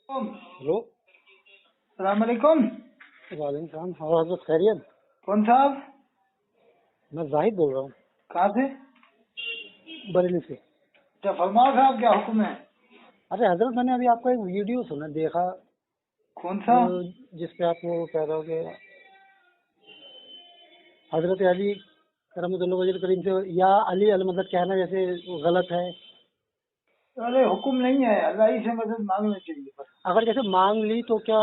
Hello, सलामकुम। वालेकुम सलाम। और हजरत खैरियत? कौन साहब? मैं जाहिद बोल रहा हूँ, कहाँ से? बरेली से। क्या फरमाओ साहब, क्या हुक्म है? अरे हजरत, मैंने अभी आपका एक वीडियो सुना, देखा, कौन सा? जिसपे आप वो कह रहे हो कि हजरत अली करमतुल्लाह वजह करीम से या अली अलमदद कहना जैसे वो गलत है। अरे हुक्म नहीं है, अल्लाह ही से मदद मांगनी चाहिए बस। अगर जैसे मांग ली तो क्या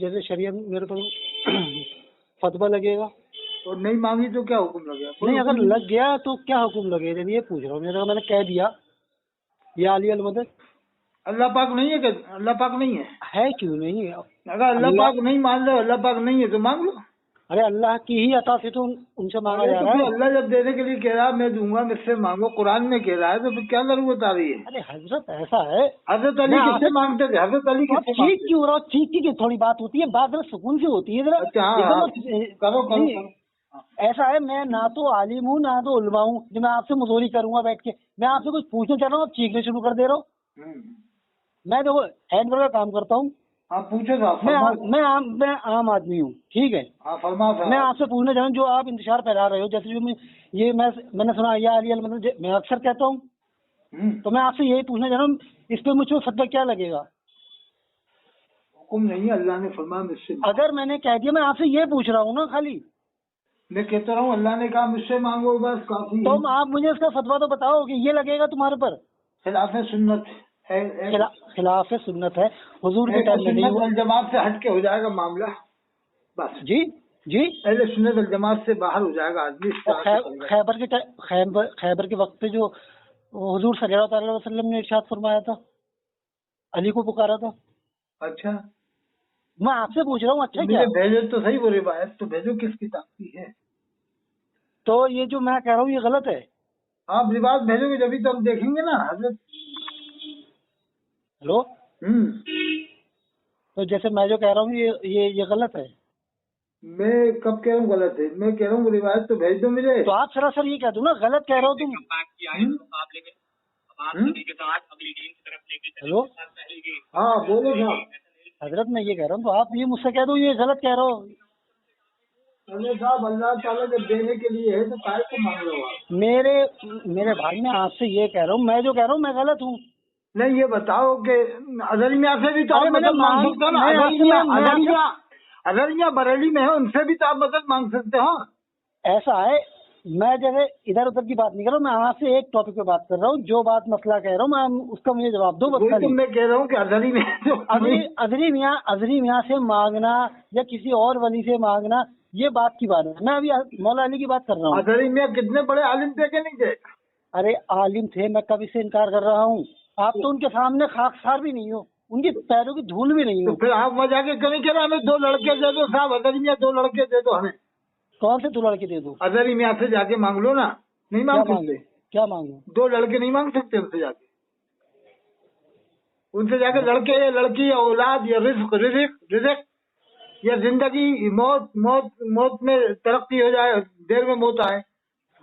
जैसे शरीयत मेरे पर फतवा लगेगा? और नहीं मांगी तो क्या हुक्म लगेगा? कोई नहीं, हुक्म अगर नहीं। लग गया तो क्या हुक्म लगेगा? ये पूछ रहा हूँ। मैंने कह दिया या अली अलमदद, अल्लाह पाक नहीं है क्या? अल्लाह पाक नहीं है? क्यों नहीं? अगर अल्लाह अल्लाह, पाक नहीं मान लो, अल्लाह पाक नहीं है तो मांग लो। अरे अल्लाह की ही अता से तो उनसे मांगा अरे जा तो रहा फिर है। अल्लाह जब देने के लिए कह रहा है मैं दूंगा, मुझसे मांगो, कुरान में कह रहा है, तो फिर क्या जरूरत आ रही है? अरे हजरत, ऐसा है, हजरत अली मैं किससे आपसे, मांगते थे? हजरत अली तो आप किससे चीख मांगते थे? क्यों रहे हो? चीख की थोड़ी बात होती है, बात जरा सुकून से होती है जरा। अच्छा हाँ एकदम हाँ, करो करो नहीं, करो। हाँ। ऐसा है, मैं ना तो आलिम हूँ ना तो उलमा हूँ जो मैं आपसे मजोरी करूंगा बैठ के। मैं आपसे कुछ पूछना चाह रहा हूँ, आप चीखने शुरू कर दे रहे हो। मैं देखो हैंडवर्क का काम करता हूँ। हाँ पूछो साहब, फरमाओ साहब। मैं आम आदमी हूँ, ठीक है। हाँ फरमाओ मैं साहब। आपसे पूछना चाह रहा हूँ, जो आप इंतजार फैला रहे हो, जैसे जो मैंने सुना या अली अलमदद, मैं अक्सर कहता हूँ, तो मैं आपसे यही पूछना चाह रहा हूँ, इस पे मुझको फतवा क्या लगेगा? हुक्म नहीं है, अल्लाह ने फरमाया मुझसे मांगो। अगर मैंने कह दिया, मैं आपसे ये पूछ रहा हूँ ना खाली, मैं कहता रहा हूँ अल्लाह ने कहा मुझसे मांगो, बस काफी तो है। आप मुझे इसका फतवा तो बताओ कि ये लगेगा तुम्हारे पर? खिलाफ सुन्नत है। खिलाफ सुन्नत है, हुजूर के अहले टाइम में नहीं सुन्नत हुआ। वल जमात से हट के हो जाएगा मामला, बस। जी जी। अहले सुन्नत वल जमात से बाहर हो जाएगा आदमी, इस और तरह से चलेगा। खैबर के वक्त पे जो हुजूर सल्लल्लाहु अलैहि वसल्लम ने इरशाद फरमाया था, अली को पुकारा था। अच्छा, मैं आपसे पूछ रहा हूँ, तो अच्छा क्या? मुझे भेजो तो सही वो रिवायत, तो भेजो किस किताब की है। तो ये जो मैं कह रहा हूँ ये गलत है? आप रिवायत भेजोगे जभी तो हम देखेंगे ना हजरत। हेलो, तो जैसे मैं जो कह रहा हूँ ये गलत है? मैं कब कह रहा हूँ गलत है? मैं कह रहा हूँ रिवायत तो भेज दो मुझे। तो आप सरासर ये कह दो ना, गलत कह रहे हो तुम। हेलो, हाँ बोलो साहब। हजरत मैं ये कह रहा हूँ, तो आप ये मुझसे कह दो ये गलत कह रहे हो। अरे साहब, अल्लाह ताला जब देने के लिए है तो काहे को मांग रहे हो आप? मेरे भाई, मैं आपसे ये कह रहा हूँ, मैं जो कह रहा हूँ मैं गलत हूँ? नहीं ये बताओ कि अजहरी मियाँ से भी तो अरे आप मदद मांग सकते हो ना। मैं आपसे अजहरी मियाँ बरेली में है, उनसे भी तो आप मदद मांग सकते हो। ऐसा है, मैं जैसे इधर उधर की बात नहीं कर रहा हूँ, मैं आपसे एक टॉपिक पे बात कर रहा हूँ, जो बात मसला कह रहा हूँ मैं, उसका मुझे जवाब दो बस वही तो खाली। मैं कह रहा हूँ कि अजहरी में तो अजहरी मियाँ से मांगना या किसी और वली से मांगना, ये बात की बात है। मैं अभी मौला अली की बात कर रहा हूँ। अजहरी मियाँ कितने बड़े आलिम थे कि नहीं थे? अरे आलिम थे, मैं कभी से इनकार कर रहा हूँ। आप तो उनके सामने खाकसार भी नहीं हो, उनके पैरों की धूल भी नहीं तो हो। फिर आप मजा के क्यों नहीं कह रहे हमें 2 लड़के दे दो साहब? अजहरी मियाँ 2 लड़के दे दो हमें। कौन से दो लड़के दे दो? अजहरी मियाँ से जाके मांग लो ना। नहीं क्या मांग मांगू? सकते? क्या मांगू? 2 लड़के नहीं मांग सकते उनसे जाके? उनसे जाके लड़के या लड़की या औलाद या रिज्क रिज्क रिज्क या जिंदगी, मौत मौत मौत में तरक्की हो जाए, देर में मौत आए।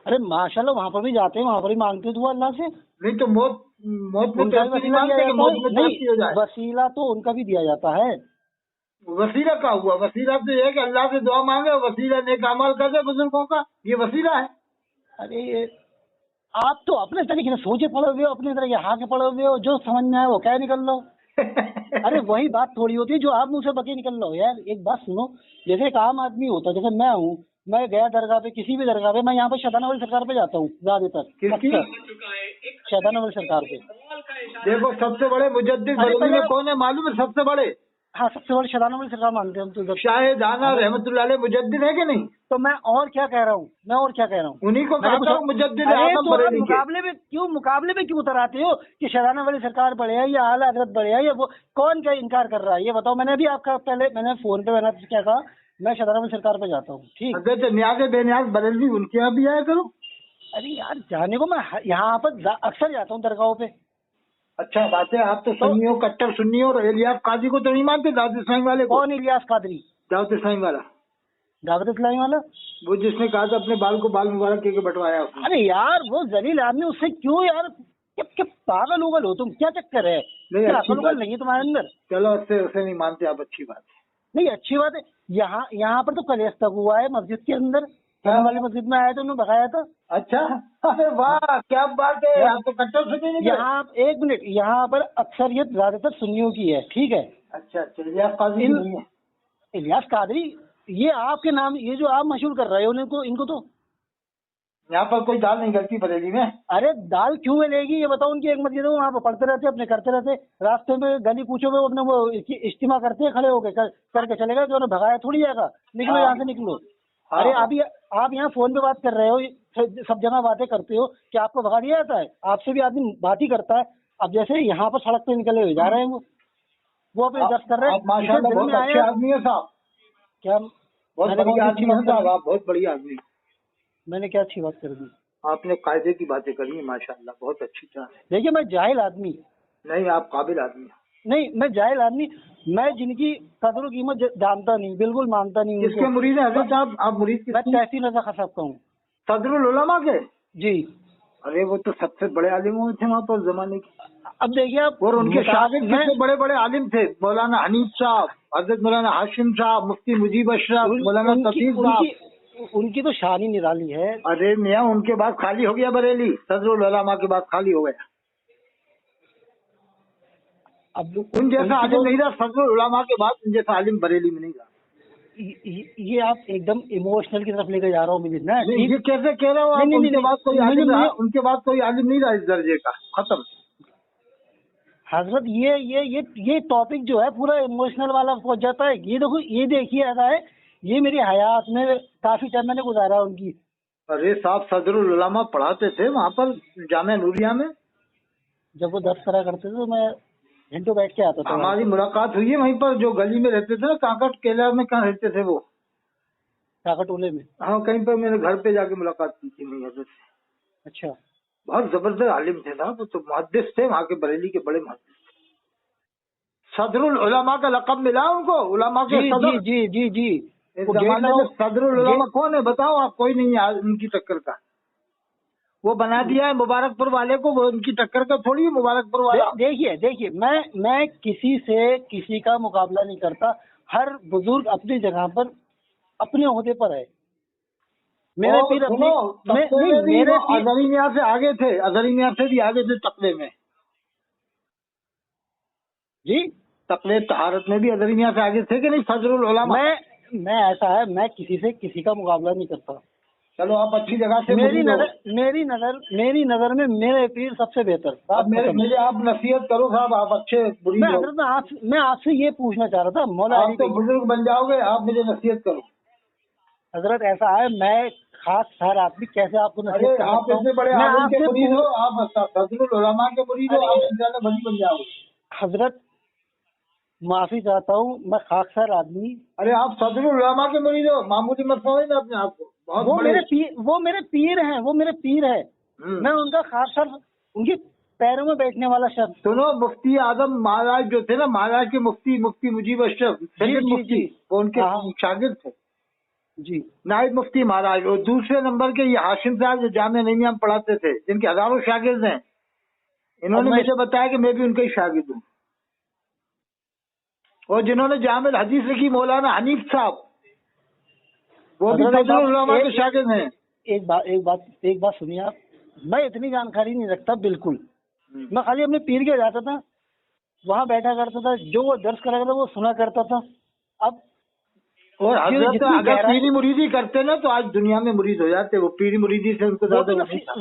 अरे माशाल्लाह, वहाँ पर भी जाते हैं, वहाँ पर भी मांगते हैं दुआ अल्लाह से। नहीं तो मौत मौत में उनका भी तरक्की नहीं वसीला दिया मांगते कि जाता मौत है। में नहीं, तरक्की हो जाए? वसीला तो उनका भी दिया जाता है। वसीला का हुआ? वसीला तो ये है कि अल्लाह से दुआ मांगे, वसीला नेक अमल कर दे बुजुर्गों का, ये वसीला है। अरे आप तो अपने तरीके से सोचे पड़े हुए हो, अपने तरीके हाँ के पड़े हुए हो, जो समझ में आए वो क्या निकल लो। अरे वही बात थोड़ी होती है जो आप मुझसे बके निकल लो। यार एक बात सुनो, जैसे एक आम आदमी होता है, जैसे मैं हूँ, मैं गया दरगाह पे, किसी भी दरगाह पे, मैं यहाँ पे शैतान वाली सरकार पे जाता हूँ ज्यादातर, किसकी? शैतान वाली सरकार पे। देखो सबसे बड़े मुजद्दिद बरेली में कौन है मालूम है? सबसे बड़े हाँ, सबसे बड़ी शैतान वाली सरकार मानते हैं हम तो इधर। शाहिदाना रहमतुल्लाह अलैह मुजद्दिद है कि नहीं? तो मैं और क्या कह रहा हूँ, उन्हीं को मैंने कहा कुछ था मुजद्दिद अरे आजम तो आप बरेली के। मुकाबले में क्यों उतर आते हो कि शैताना वाली सरकार बढ़िया है या आला हजरत बढ़िया है, या वो कौन क्या इनकार कर रहा है, ये बताओ। मैंने भी आपका पहले मैंने फोन पे मैंने क्या कहा, मैं शैताना वाली सरकार पे जाता हूँ, ठीक। हजरत नियाज़ बेनियाज बरेलवी, उनके यहाँ भी आया करो। अरे यार जाने को मैं यहाँ पर अक्सर जाता हूँ दरगाहों पे। अच्छा बात है, आप तो सुन्नी हो, कट्टर सुन्नी हो। और इलियास काजी को तो नहीं मानते, दाऊद इस्लामी वाले को? कौन इलियास कादरी? दाऊद इस्लामी वाला, दावत इस्लामी वाला? वो जिसने कहा था अपने बाल को बाल मुबारक के बंटवाया उसने। अरे यार वो जलील आदमी, उससे क्यों यार क्या पागल उगल हो तुम, क्या चक्कर है? नहीं, क्या अच्छी अकल बात। उगल नहीं है तुम्हारे अंदर? चलो उसे नहीं मानते आप, अच्छी बात है। नहीं अच्छी बात है, यहाँ पर तो कलेश तक हुआ है मस्जिद के अंदर, हाँ। सोने वाली मस्जिद में आया तो उन्होंने भगाया था। अच्छा, अरे वाह क्या बात है, आप तो कट्टर सुनी नहीं। यहाँ एक मिनट, यहाँ पर अक्सरियत ज्यादातर सुन्नियों की है, ठीक है। अच्छा अच्छा, इलियास कादरी की नहीं है। इलियास कादरी, ये आपके नाम, ये जो आप मशहूर कर रहे हो इनको तो, यहाँ पर कोई दाल नहीं गलती बरेली में। अरे दाल क्यों मिलेगी ये बताओ। उनकी एक मस्जिद है, वहाँ पर पढ़ते रहते, अपने करते रहते, रास्ते में गली पूछो में अपने वो इज्तिमा करते हैं, खड़े होके करके चले गए, तो उन्हें भगाया थोड़ी जाएगा, निकलो हाँ। यहाँ से निकलो। हाँ। अरे अभी आप यहाँ फोन पे बात कर रहे हो, सब जगह बातें करते हो कि आपको भगा दिया जाता है, आपसे भी आदमी बात ही करता है। अब जैसे यहाँ पर सड़क पे निकले हुए जा रहे हैं वो अपने दर्द कर रहे हैं, आप माशाल्लाह दिल बहुत में अच्छे आया आदमी है साहब, क्या? बहुत मैंने कौन बढ़िया सी आदमी अच्छी है बात कर साहब, दी? आप बहुत बढ़िया आदमी। मैंने क्या अच्छी बात कर दी? आपने कायदे की बातें करी है माशाल्लाह, बहुत अच्छी तरह से। देखिए मैं जाहिल आदमी नहीं, आप काबिल आदमी हैं। नहीं, मैं जाहिल आदमी, मैं जिनकी कदर कीमत जानता नहीं, बिल्कुल मानता नहीं किसके उनको। मुरीद हैं हजरत साहब, आप मुरीद मैं किसके? तहसील रजा खा सकता हूँ सदरुल उलमा के? जी। अरे वो तो सबसे बड़े आलिम हुए थे वहाँ पर जमाने के। अब देखिए आप, और उनके शागिर्द मैं कितने बड़े बड़े आलिम थे, मौलाना हनीफ साहब, हजरत मौलाना हाशिम साहब, मुफ्ती मुजीब अशरफ, मौलाना तफीज साहब। उनकी तो शान ही निराली है। अरे मियाँ, उनके बाद खाली हो गया बरेली, सदरुल उलमा के बाद खाली हो गया। अब उन जैसा आलिम तो, नहीं रहा सदरुल उलमा के बाद, उन जैसा आलिम बरेली में नहीं रहा। ये आप एकदम इमोशनल की तरफ लेकर जा रहा हूँ मुझे ना। नहीं, ये कैसे कह रहे हो आप? नहीं, उनके बाद कोई आलिम रहा, मुझे उनके बाद कोई आलिम नहीं रहा इस दर्जे का, खत्म। हजरत ये टॉपिक जो है पूरा इमोशनल वाला पहुंच जाता है। ये देखो, ये देखिए ऐसा है, ये मेरी हयात में काफी टाइम मैंने गुजारा उनकी। अरे साहब, सदरुल उलमा पढ़ाते थे वहाँ पर जामिया नूरिया में, जब वो दर्द करा करते थे तो मैं घंटों बैठ के आता था। हमारी मुलाकात हुई है वहीं पर, जो गली में रहते थे ना, काकट केला में, कहाँ रहते थे वो? काकटोले में। हाँ, कहीं पर मेरे घर पे जाके मुलाकात की थी मेरी हजरत से। अच्छा। बहुत जबरदस्त आलिम थे साहब, वो तो मुहद्दिस थे, वहाँ के बरेली के बड़े मुहद्दिस थे। सदरुल उलमा का लक़ब मिला उनको, उलमा के सदर। जी जी जी। इस जमाने में सदरुल उलमा कौन है बताओ आप? कोई नहीं है उनकी टक्कर का। वो बना दिया है मुबारकपुर वाले को, वो उनकी टक्कर का थोड़ी है मुबारकपुर वाला। देखिए मैं किसी से किसी का मुकाबला नहीं करता। हर बुजुर्ग अपनी जगह पर अपने ओहदे पर है। मेरे पीर अपनी मेरे अजहरी मियां से आगे थे, अजहरी मियां से भी आगे थे तकवे में जी, तकवे तहारत में भी अजहरी मियां से आगे थे कि नहीं सदरुल उलमा? मैं ऐसा है, मैं किसी से किसी का मुकाबला नहीं करता। चलो आप अच्छी जगह से मेरी नजर में मेरे पीर सबसे बेहतर। अब मेरे आप नसीहत करो साहब, आप अच्छे बुरी मैं आपसे ये पूछना चाह रहा था, मौला आप तो बुजुर्ग बन जाओगे, आप मुझे नसीहत करो। हजरत ऐसा है, मैं खास सर आदमी कैसे आपको नसीहत कर सकता हूं? आप इतने बड़े आलिम के मुरीद हो, आप सदरुल उलमा के मुरीद हो, आप इंशाअल्लाह वली बन जाओगे। हजरत माफी चाहता हूँ, मैं खाकसार आदमी। अरे आप सदरुल उलमा के मुरीद हो, मामूली मत समझना अपने आप को। वो मेरे पीर हैं, वो मेरे पीर है। मैं उनका खाकसार, उनके पैरों में बैठने वाला शख्स। सुनो, मुफ्ती आजम महाराज जो थे ना, महाराज के मुफ्ती मुजीब अशरफ, मुफ्ती वो उनके शागिर्द थे जी। नायब मुफ्ती महाराज। और दूसरे नंबर के ये हाशिम साहब जो जामिया नईमिया में पढ़ाते थे, जिनके हजारों शागिर्द हैं, इन्होंने मुझे बताया कि मैं भी उनका ही शागिर्द हूँ। और जिन्होंने जामिया हदीस लिखी, मौलाना हनीफ साहब, वो भी सदरुल उलमा के शागिर्द हैं। एक बात सुनिए आप, मैं इतनी जानकारी नहीं रखता बिल्कुल। मैं खाली अपने पीर के जाता था, वहाँ बैठा करता था, जो वो दर्स करा करता वो सुना करता था। अब और हजरत अगर पीरी मुरीदी करते ना तो आज दुनिया में मुरीद हो जाते। वो पीरी मुरीदी से उनको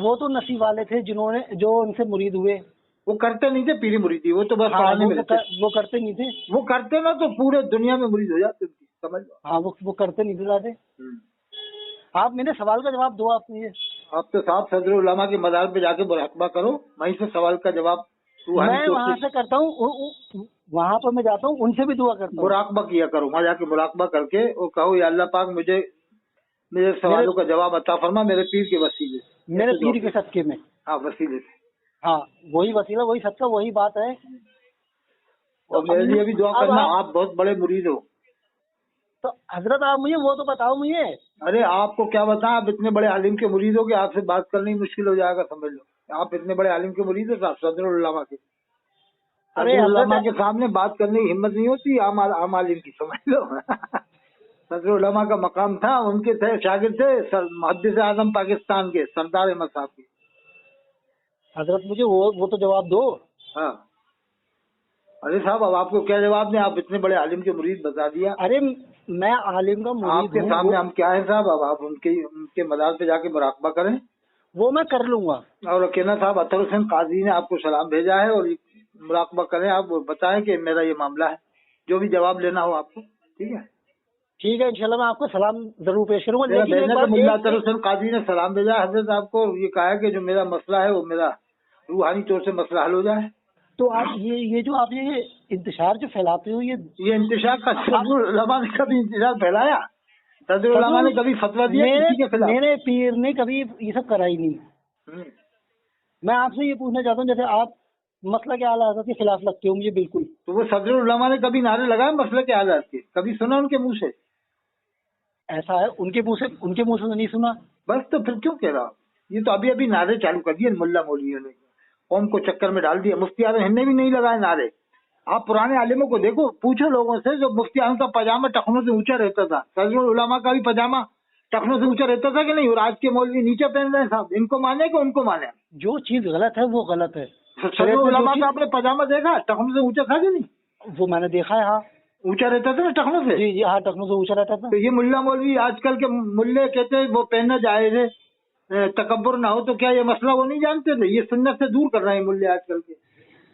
वो तो नसीब वाले थे जो उनसे मुरीद हुए। वो करते नहीं थे पीरी मुरीदी, वो तो बस पढ़ाने में रहते। वो करते नहीं थे। वो करते ना तो पूरे दुनिया में मुरीद हो जाते, समझ लो। हाँ, वो करते नहीं थे ज़्यादा। आप मेरे सवाल का जवाब दो। आप तो साहब सदरुल उलमा के मज़ार पे जाके मुराकबा करो, वहीं से सवाल का जवाब मैं वहाँ से करता हूँ, वहाँ पर मैं जाता हूँ, उनसे भी दुआ करता हूँ। मुराकबा किया करो, वहाँ जाके मुराकबा करके और कहो, या अल्लाह पाक मुझे मेरे सवालों का जवाब अता फरमा, मेरे पीर के वसीले, मेरे पीर के सदके में। हाँ, वसीले से। हाँ, वही वसीला, वही सदका, वही बात है। और मेरे लिए भी दुआ करना, आप बहुत बड़े मुरीद हो। तो हजरत आप मुझे वो तो बताओ मुझे। अरे आपको क्या बताएं, आप इतने बड़े आलिम के मुरीद हो कि आपसे बात करनी मुश्किल हो जाएगा, समझ लो। आप इतने बड़े आलिम के मुरीद है साहब, सदरुल उलमा के। अरे सदरुल उलमा हजरत, के सामने बात करने की हिम्मत नहीं होती आम आलिम की, समझ लो। सदरुल उलमा का मकाम था, उनके थे शागिर्द थे मुहद्दिस आजम पाकिस्तान के सरदार अहमद साहब के। हजरत मुझे वो तो जवाब दो। हाँ, अरे साहब अब आपको क्या जवाब दें, आप इतने बड़े आलिम के मुरीद बता दिया। अरे मैं आलिम का मुरीद आपके हूँ, सामने हम क्या है साहब, अब आप उनके मदार पे जाके मुराकबा करें। वो मैं कर लूंगा। और कहना साहब अतर हुसैन काजी ने आपको सलाम भेजा है और मुराकबा करें, आप बताएं कि मेरा ये मामला है, जो भी जवाब लेना हो आपको। ठीक है, ठीक है, इंशाल्लाह मैं आपको सलाम जरूर पेश करूंगा। मेरा लेकिन एक भेजना बार तो मुल्ला अतर हुसैन काजी ने सलाम भेजा है हजरत आपको, ये कहा है कि जो मेरा मसला है वो मेरा रूहानी तौर से मसला हल हो जाए। तो आप ये जो आप ये इंतशार जो फैलाते हो, ये इंतशार का सदरुल उलमा ने कभी इंतशार फैलाया? सदरुल उलमा ने कभी फतवा दिया किसी के खिलाफ? मेरे पीर ने कभी ये सब करा ही नहीं। मैं आपसे ये पूछना चाहता हूँ, जैसे आप मसला के आला हज़रत के खिलाफ लगते हो मुझे बिल्कुल, तो वो सदरुल उलमा ने कभी नारे लगाए मसले के आजाद के? कभी सुना उनके मुंह से? ऐसा है उनके मुंह से तो नहीं सुना। बस तो फिर क्यों कह रहा हूँ, ये तो अभी अभी नारे चालू कर दिए मुल्ला मौलवियों ने, कौम को चक्कर में डाल दिया। मुफ्ती आजम हिन्ने भी नहीं लगाए नारे। आप पुराने आलिमों को देखो, पूछो लोगों से, जो मुफ्ती आजम का पजामा टखनों से ऊंचा रहता था, सदरुल उलमा का भी पजामा टखनों से ऊंचा रहता था कि नहीं? और आज के मौलवी नीचे पहन रहे हैं साहब, इनको माने कि उनको माने? जो चीज गलत है वो गलत है। सदरुल उलमा का आपने पजामा देखा टखनों से ऊंचा था कि नहीं? वो मैंने देखा है, हाँ। ऊंचा रहता था ना टखनों से? जी जी हाँ, टखनों से ऊंचा रहता था। तो ये मुल्ला मौलवी आजकल के मुल्ले कहते हैं वो पहनना जायज है, तकब्बुर ना हो, तो क्या ये मसला वो नहीं जानते थे? ये सुन्नत से दूर कर रहे हैं मुल्ले आजकल के।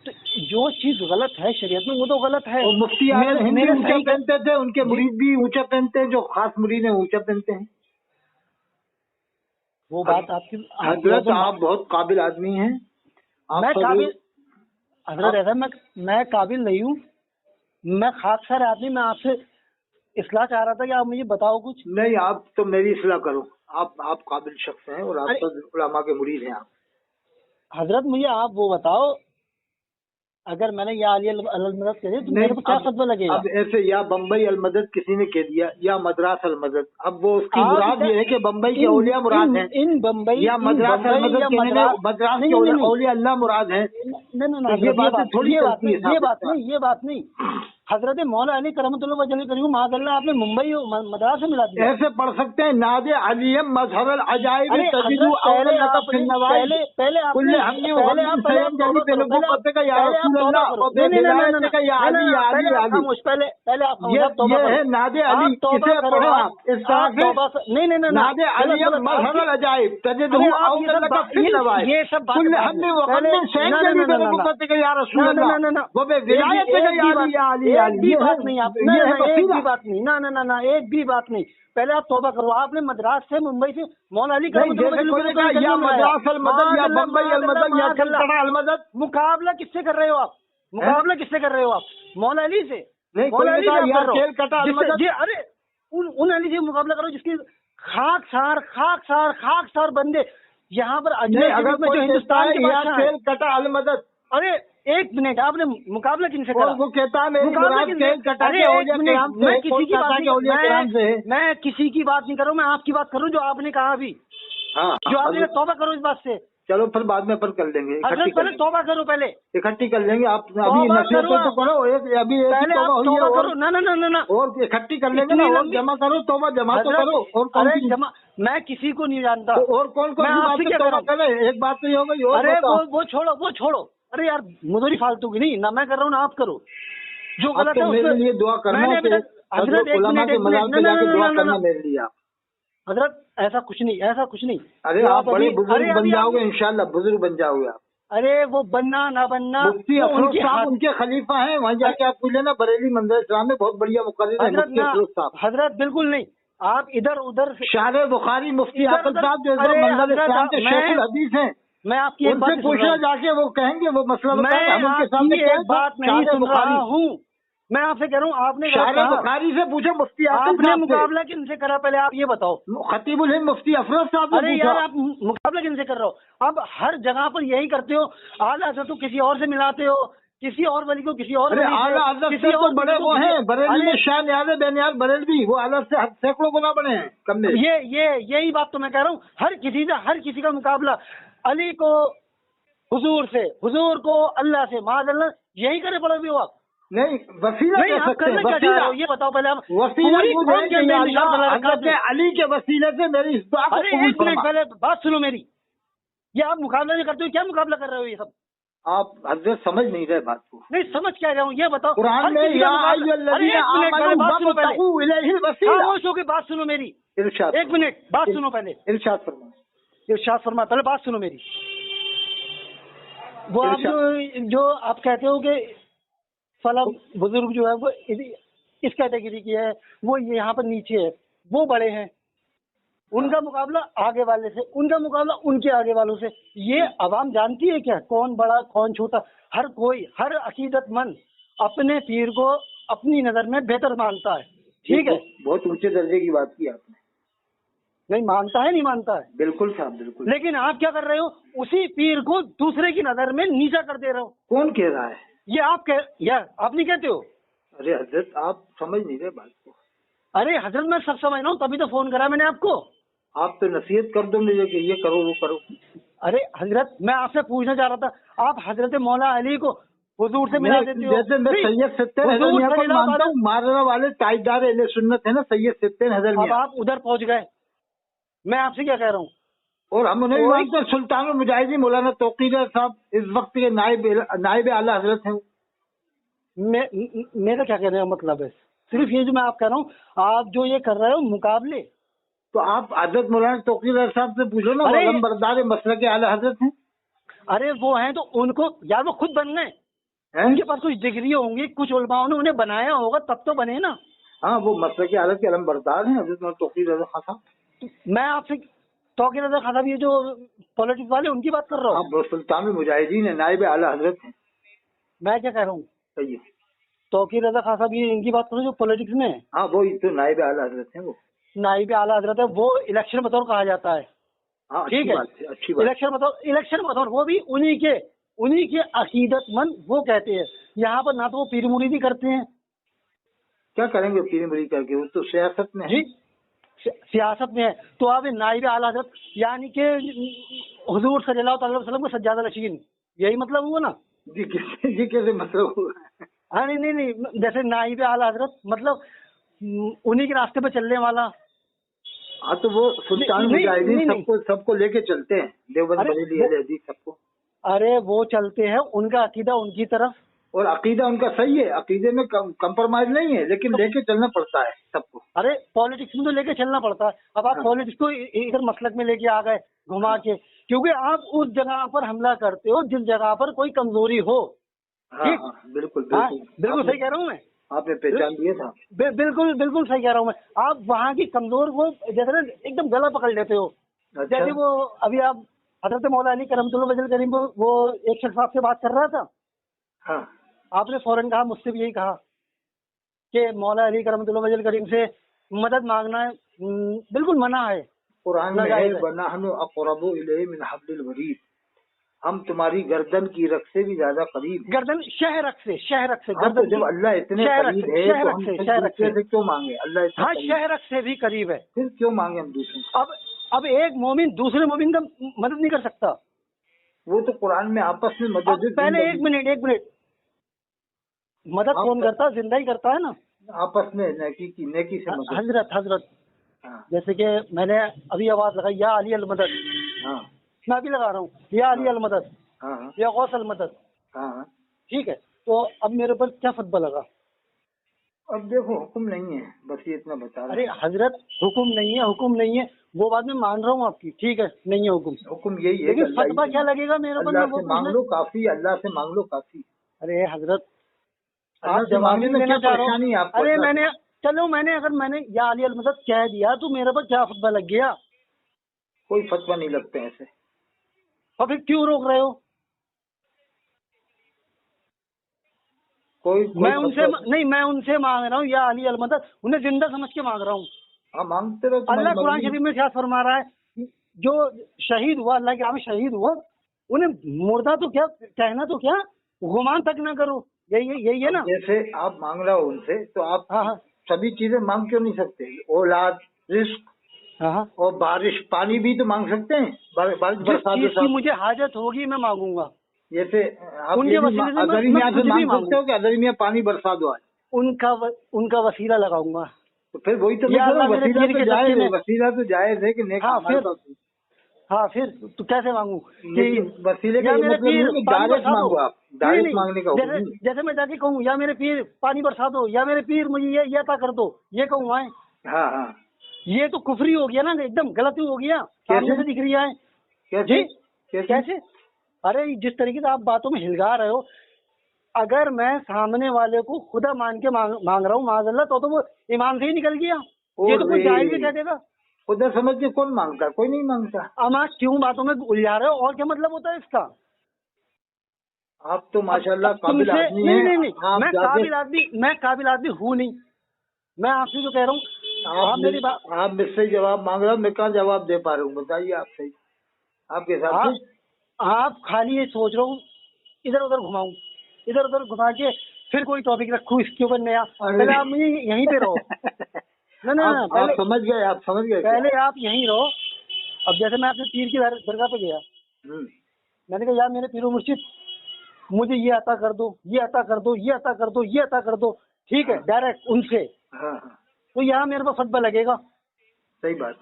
तो जो चीज गलत है शरीयत में वो तो गलत है। और मुफ्ती आजम हिंद भी ऊंचा पहनते थे, उनके मुरीद भी ऊंचा पहनते हैं, जो खास मुरीद है ऊंचा पहनते हैं। वो बात आपकी हजरत आप बहुत काबिल आदमी हैं। मैं काबिल हजरत ऐसा मैं काबिल नहीं हूँ, मैं खाकसार आदमी। मैं आपसे इस्लाह चाह रहा था कि आप मुझे बताओ कुछ। नहीं, आप तो मेरी इस्लाह करो। आप काबिल शख्स हैं और आप तो उलमा के मुरीद हैं। आप हजरत मुझे आप वो बताओ, अगर मैंने या अली अल-मदद कह दिया तो मेरे को क्या फतवा लगेगा? अब ऐसे या बम्बई अल-मदद किसी ने कह दिया या मद्रास अल-मदद, अब वो उसकी मुराद ये है कि बम्बई के औलिया मुराद हैं, इन बम्बई या मद्रास अल-मदद कहने में मद्रास के औलिया अल्लाह मुराद हैं। नहीं, ये बात नहीं। हजरत मौला अली करमतुल्लाह वजह करीम माज़अल्लाह आपने मुंबई मद्रास से मिला दिया। ऐसे पढ़ सकते हैं, नादे अलीम मजहर अजाइब तजिदु पहले नादे अली किसे पढ़ो आप इस तरह से? नहीं, नादे अलीम मजहर अजाइब तजिदु ये सब एक भी बात नहीं, एक भी बात नहीं। पहले आप तौबा करो। आपने मद्रास से मुंबई से मौला अली मुकाबला किससे कर रहे हो आप? मौला अली से? मौला अली से अरे उन अली से मुकाबला करो जिसकी खाकसार बंदे यहाँ पर अजमेर में जो हिंदुस्तान के अरे एक मिनट, आपने मुकाबला किनसे करा? वो कहता है मैं किसी की बात नहीं कर रहा हूँ, मैं आपकी बात कर रहा हूँ जो आपने कहा अभी। जो आपने तौबा करो इस बात से। चलो फिर बाद में अपन कर लेंगे, पहले तौबा करो, पहले इकट्ठी कर लेंगे। आप अभी नसीहत तो करो, अभी तौबा करो ना और इकट्ठी कर लेंगे ना, और जमा करो, तौबा जमा तो करो। और जमा मैं किसी को नहीं जानता। और कौन तौबा करे? एक बात तो ये हो गई। अरे वो छोड़ो। अरे यार मुझे फालतू की नहीं ना, मैं कर रहा हूँ ना आप करो। जो गलत है मेरे लिए दुआ करना, हजरत मेरे लिए आप। हजरत ऐसा कुछ नहीं। अरे आप बड़े बुजुर्ग बन जाओगे इंशाल्लाह, बुजुर्ग बन जाओगे आप। अरे वो बनना ना बनना, मुफ्ती अफरोज साहब उनके खलीफा हैं, वहाँ जाके आप पूछ लेना। बरेली मंदिर इस्लाम में बहुत बढ़िया मुकर्रिर है मुफ्ती अफरोज साहब। हजरत बिल्कुल नहीं, आप इधर उधर शाह बुखारी मुफ्ती आफिल साहब जो मंदिर इस्लाम के शेखुल हदीस हैं, मैं आपकी एक बात पूछना जाके वो कहेंगे वो मसला मैं उनके सामने एक बात नहीं सुन रहा हूँ। मैं आपसे कह रहा हूँ, आपने शाह बुखारी से पूछो मुफ्ती आपने मुकाबला किनसे करा? पहले आप ये बताओ। खतीबुल हिंद मुफ्ती अफरोज साहब। अरे यार आप मुकाबला किनसे कर रहे हो? अब हर जगह पर यही करते हो, आला तो किसी और से मिलाते हो, किसी और वली को किसी और किसी और बड़े वो हैं बरेली में, शाह न्याज़ बेनियाज बरेलवी, वो आला से सैकड़ों गुना बड़े हैं कम में। यही बात तो मैं कह रहा हूँ, हर किसी का मुकाबला। अली को हुजूर से, हुजूर को अल्लाह से, माज़अल्लाह, यही करे पड़े हुए हो आप? नहीं, वसीला नहीं, कह आप सकते हैं, करना क्या चाह रहे वसीला। हो ये बताओ पहले आप। वसीला पूरी खुद कौम है के कि अंदर या निशान अल्लाह, बना रखा हज़रत आपने। अली के वसीले से मेरी इस दुआ को अरे कबूल एक मिनट फरमा। पहले बात सुनो मेरी, ये आप मुकाबला नहीं करते हो, क्या मुकाबला कर रहे हो ये सब? आप हज़रत समझ नहीं रहे बात को। नहीं समझ क्या रहा हूँ ये बताओ। कुरान हर में किसी का या मुकाबला, अरे अय्युहल्लज़ीना एक मिनट पहले आमनू बात सुनो पहले, वब्तगू इलैहिल वसीला। खामोश होकर बात सुनो मेरी, इरशाद एक मिनट बात सुनो पहले, इरशाद फरमा। इरशाद फरमा, पहले बात सुनो मेरी। वो आप जो आप कहते हो कि फला बुजुर्ग जो है वो इस कैटेगरी की है, वो यहाँ पर नीचे है, वो बड़े हैं, उनका मुकाबला आगे वाले से, उनका मुकाबला उनके आगे वालों से। ये अवाम जानती है क्या कौन बड़ा कौन छोटा? हर कोई, हर अकीदतमंद अपने पीर को अपनी नजर में बेहतर मानता है, ठीक है? बहुत ऊंचे दर्जे की बात की आपने। नहीं मानता है, नहीं मानता है, बिल्कुल साहब, बिल्कुल। लेकिन आप क्या कर रहे हो? उसी पीर को दूसरे की नजर में नीचा कर दे रहे हो। कौन कह रहा है? ये आप नहीं कहते हो? अरे हजरत, आप समझ नहीं रहे बात को। अरे हजरत मैं सब समझ रहा हूँ, तभी तो फोन करा मैंने आपको। आप तो नसीहत कर दो मुझे कि ये करो वो करो। अरे हजरत मैं आपसे पूछना चाह रहा था, आप हजरत मौला अली को हुजूर से मिला देते हो? जैसे मैं सैयद सित्तेन हुजूर हज़रत को सल्लल्लाहु मानता हूँ, मारने वाले ताइदार अहले सुन्नत है ना सैयद सित्तेन हज़रत अब मियां। आप उधर पहुंच गए, मैं आपसे क्या कह रहा हूँ? और हम उन्हें भी मानते हैं, सुल्तानुल मुजाहिदीन मौलाना तौकीर साहब इस वक्त के नाइब आला हजरत हैं। मेरा क्या कहने का मतलब है, सिर्फ ये जो मैं आप कह रहा हूँ, आप जो ये कर रहे हो मुकाबले, तो आप हजरत मौलाना तौकीर साहब से पूछो ना, वो नंबरदार मसलक आला हजरत हैं। अरे वो हैं तो उनको यार, वो खुद बन गए, उनके पास कुछ डिग्री होंगी, कुछ उलमाओं ने उन्हें बनाया होगा तब तो बने ना। हाँ, वो मसलक आला के अलमबरदार हैं हजरत मौलाना तौकीर खान साहब। मैं आपसे तौकीर रज़ा खान साहब ये जो पॉलिटिक्स वाले उनकी बात कर रहा हूँ। आप सुल्तानुल मुजाहिदीन है, नाइब आला हजरत हैं। मैं क्या कह रहा हूँ, सही है। तौकीर रज़ा खान साहब ये इनकी बात करो जो पॉलिटिक्स में है। हाँ, वो तो नाइब आला हजरत हैं। वो नाइब आला हजरत है, वो इलेक्शन बतौर कहा जाता है। हाँ, ठीक है, अच्छी बात। इलेक्शन बतौर वो भी उन्हीं के अकीदतमंद वो कहते हैं। यहाँ पर ना तो वो पीर मुरीदी करते हैं। क्या करेंगे पीर मुरीदी करके, वो तो सियासत में है। सियासत में है तो आप नाइब आला हजरत यानी कि हुजूर सल्लल्लाहु अलैहि वसल्लम को सज्जादा नशीन, यही मतलब हुआ ना? जी कैसे मतलब हुआ? हाँ नहीं, जैसे नाइब आला हजरत मतलब उन्हीं के रास्ते पे चलने वाला। हाँ, तो वो सुल्तान मुजाहिदीन सबको लेके चलते हैं, देवबंद बरेली अहले हदीस सबको। अरे वो चलते हैं, उनका अकीदा उनकी तरफ, और अकीदा उनका सही है, अकीदे में कंप्रोमाइज नहीं है, लेकिन लेके चलना पड़ता है सबको। अरे पॉलिटिक्स में तो लेके चलना पड़ता है। अब आप पॉलिटिक्स को इधर मसलक में लेके आ गए घुमा के, क्योंकि आप उस जगह पर हमला करते हो जिस जगह पर कोई कमजोरी हो। ठीक, बिल्कुल सही कह रहा हूँ मैं, आपने पहचान दिया था। बिल्कुल सही कह रहा हूँ मैं। आप वहाँ की कमजोर को जैसे ना एकदम गला पकड़ लेते हो। अच्छा। जैसे वो अभी आप हजरत मौला अली करमतुल्लाह वजल करीम वो एक शख्स आपसे बात कर रहा था। हाँ, आपने फौरन कहा, मुझसे भी यही कहा कि मौला अली करमतुल्लाह वजल करीम से मदद मांगना है, बिल्कुल मना है। कुरान में है वनहनु अक़रबु इलैहि मिन हब्लिल वरीद, हम तुम्हारी गर्दन की रख से भी ज्यादा करीब। गर्दन शहरक से गर्दन, जब अल्लाह इतने करीब है तो हम दूसरे से क्यों मांगे? अल्लाह इतना हाँ शहरक से भी करीब है, फिर क्यों मांगे हम दूसरे से? अब एक मोमिन दूसरे मोमिन का मदद नहीं कर सकता। वो तो कुरान में आपस में मदद। पहले एक मिनट, मदद कौन करता है? जिंदा ही करता है ना, आपस में नेकी से मदद। हजरत जैसे कि मैंने अभी आवाज लगाई या अली अल मदद, मैं अभी लगा रहा हूँ या अली अल मदद, या गौस अल मदद। ठीक है, तो अब मेरे पर क्या फतवा लगा? अब देखो, हुक्म नहीं है, बस ये इतना बता रहा। अरे हजरत हुक्म नहीं है, वो बात मैं मान रहा हूँ आपकी, ठीक है, नहीं है हुक्म यही है, लेकिन फतवा क्या लगेगा मेरे पर? अल्लाह से मांग लो काफी, अल्लाह से मांग लो काफी। अरे हजरत आप जवाब में क्या परेशानी है आपको? अरे मैंने अगर मैंने या अली अल मदद कह दिया तो मेरे पर क्या फतवा लग गया? कोई फतवा नहीं लगते ऐसे। और फिर क्यों रोक रहे हो? मैं उनसे मांग रहा हूँ या अली अल मदद, उन्हें जिंदा समझ के मांग रहा हूँ। हाँ, मांगते रहो। अल्लाह कुरान शरीफ में क्या फरमा रहा है? जो शहीद हुआ, अल्लाह के राह में शहीद हुआ, उन्हें मुर्दा तो क्या कहना, तो क्या गुमान तक ना करो, यही है ना? जैसे आप मांग रहे हो उनसे, तो आप सभी चीजें मांग क्यों नहीं सकते? औलाद, रिस्क और बारिश, पानी भी तो मांग सकते हैं। बारिश बरसात की मुझे हाजत होगी मैं मांगूंगा। जैसे आप उनके ये भी वसीले से अजहरी मैं मियाँ से कुछ भी मांग मांगू। सकते हो कि अजहरी मियाँ पानी बरसा दो आज, उनका वसीला लगाऊंगा। तो फिर वही तो मैं या कह रहा हूँ, अल्लाह मेरे वसीला पीर तो के जायज सदके है, में। वसीला तो जायज है कि नेक हाँ अमल फिर, का, हाँ फिर तो कैसे मांगू लेकिन कि वसीले का या ये मेरे मतलब नहीं पीर है कि पानी डायरेक्ट बरसा दो। मांगो आप, नहीं डायरेक्ट नहीं, मांगने का हुक्म जैसे नहीं जैसे मैं जाके कहूँ या मेरे पीर पानी बरसा दो, या मेरे पीर मुझे ये अता कर दो, ये कहूँ आए, है। हाँ हाँ, ये तो कुफरी हो गया ना, एकदम गलती हो गया, सामने कैसे से दिख रही है। कैसे जी कैसे कैसे? अरे जिस तरीके से आप बातों में हिलगा रहे हो, अगर मैं सामने वाले को खुदा मान के मांग रहा हूँ माज़अल्लाह, तो वो ईमान से ही निकल गया। ये तो कोई जाहिल भी कह देगा। उधर समझ के कौन मांगता, कोई नहीं मांगता। अब आप क्यों बातों में उलझा रहे हो, और क्या मतलब होता है इसका? आप तो माशाल्लाह अब काबिल तुमसे आदमी नहीं हैं। नहीं नहीं, आप मैं जाके काबिल आदमी हूँ नहीं। मैं आपसे जो कह रहा हूँ, आप मेरी बात, आप मुझसे जवाब मांग रहे हो, मैं कहाँ जवाब दे पा रहा हूँ, बताइए आप सही, आपके हिसाब से। आप खाली ये सोच रहे हो इधर उधर घुमाऊं, इधर उधर घुमा के फिर कोई टॉपिक रखूं इसके ऊपर नया। अरे पहले आप मुझे यहीं पे रहो। ना ना ना, आप समझ गए, आप समझ गए क्या? पहले आप यहीं रहो। अब जैसे मैं अपने पीर की दरगाह पे गया, हम्म, मैंने कहा यार मेरे पीरो मुर्शिद, मुझे ये अता कर दो, ये अता कर दो, ये अता कर दो, ये अता कर दो। ठीक है, हाँ डायरेक्ट उनसे। हाँ हाँ, तो यहाँ मेरे को फतवा लगेगा। सही बात।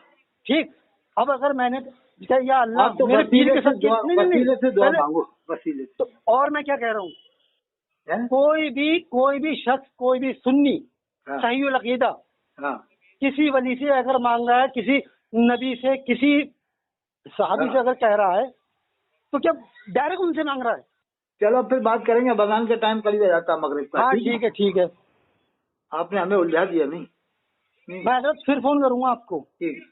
ठीक, अब अगर मैंने कहा या आप अल्लाह तो मेरे पीर के साथ, नहीं नहीं नहीं, वसीले से दुआ पहले मांगो, वसीले से। तो और मैं क्या कह रहा हूँ, हैं? कोई भी शख्स, कोई भी सुन्नी हाँ सही अकीदा हाँ किसी वली से अगर मांग रहा है, किसी नबी से, किसी सहाबी से हाँ, अगर कह रहा है, तो क्या डायरेक्ट उनसे मांग रहा है? चलो फिर बात करेंगे, बगान का टाइम करीब आ जाता है मगरिब का, हाँ ठीक है। ठीक है। आपने हमें उलझा दिया, नहीं नहीं, मैं फिर फोन करूंगा आपको। ठीक।